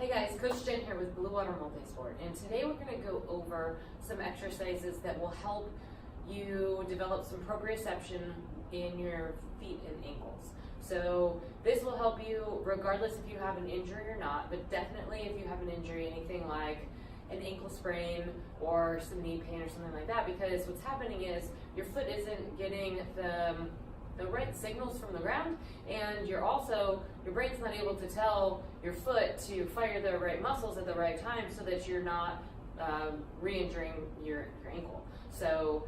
Hey guys, Coach Jen here with Blue Water Multisport, and today we're going to go over some exercises that will help you develop some proprioception in your feet and ankles. So this will help you regardless if you have an injury or not, but definitely if you have an injury, anything like an ankle sprain or some knee pain or something like that, because what's happening is your foot isn't getting the right signals from the ground, and your brain's not able to tell your foot to fire the right muscles at the right time so that you're not re-injuring your ankle. So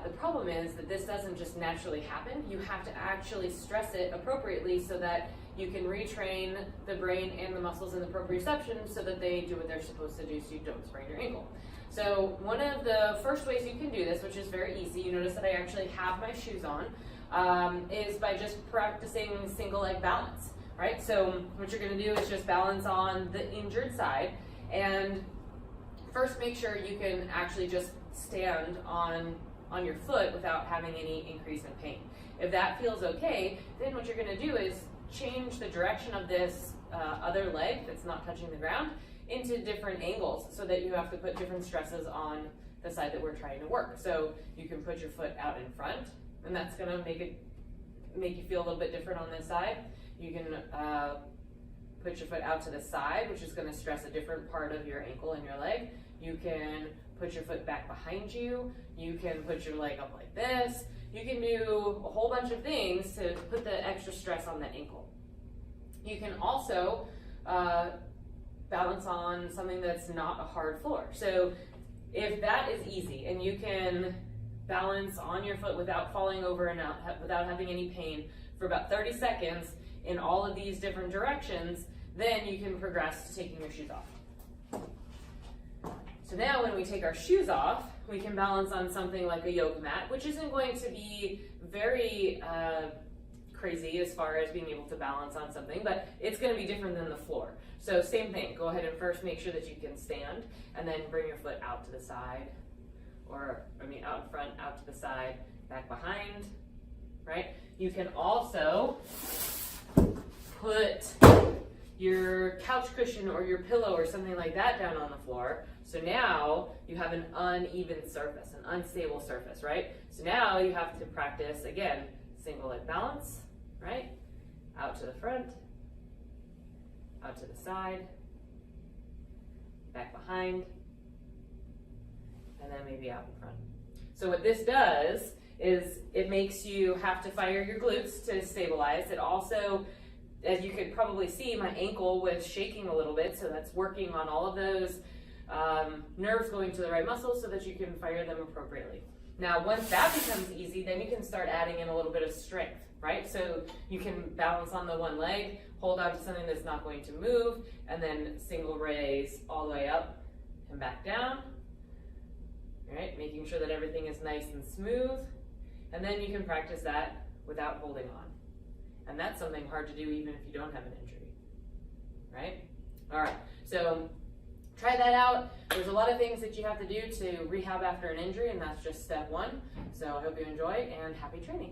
the problem is that this doesn't just naturally happen. You have to actually stress it appropriately so that you can retrain the brain and the muscles in the proprioception so that they do what they're supposed to do so you don't sprain your ankle. So one of the first ways you can do this, which is very easy, you notice that I actually have my shoes on, is by just practicing single leg balance, right? So what you're going to do is just balance on the injured side, and first make sure you can actually just stand on your foot without having any increase in pain. If that feels okay, then what you're going to do is change the direction of this other leg that's not touching the ground into different angles so that you have to put different stresses on the side that we're trying to work. So you can put your foot out in front, and that's going to make you feel a little bit different on this side. You can put your foot out to the side, which is going to stress a different part of your ankle and your leg. You can put your foot back behind you. You can put your leg up like this. You can do a whole bunch of things to put the extra stress on the ankle. You can also balance on something that's not a hard floor. So if that is easy and you can balance on your foot without falling over and out, without having any pain for about 30 seconds in all of these different directions, then you can progress to taking your shoes off. So now when we take our shoes off, we can balance on something like a yoga mat, which isn't going to be very crazy as far as being able to balance on something, but it's going to be different than the floor. So same thing, go ahead and first make sure that you can stand, and then bring your foot out to the side, out in front, out to the side, back behind, right? You can also put your couch cushion or your pillow or something like that down on the floor. So now you have an uneven surface, an unstable surface, right? So now you have to practice, again, single leg balance, right? Out to the front, out to the side, back behind, and then maybe out in front. So what this does is it makes you have to fire your glutes to stabilize. It also, as you could probably see, my ankle was shaking a little bit, so that's working on all of those nerves going to the right muscles so that you can fire them appropriately. Now, once that becomes easy, then you can start adding in a little bit of strength, right? So you can balance on the one leg, hold on to something that's not going to move, and then single raise all the way up and back down, right? Making sure that everything is nice and smooth. And then you can practice that without holding on. And that's something hard to do even if you don't have an injury, right? All right, so try that out. There's a lot of things that you have to do to rehab after an injury, and that's just step one. So I hope you enjoy, and happy training.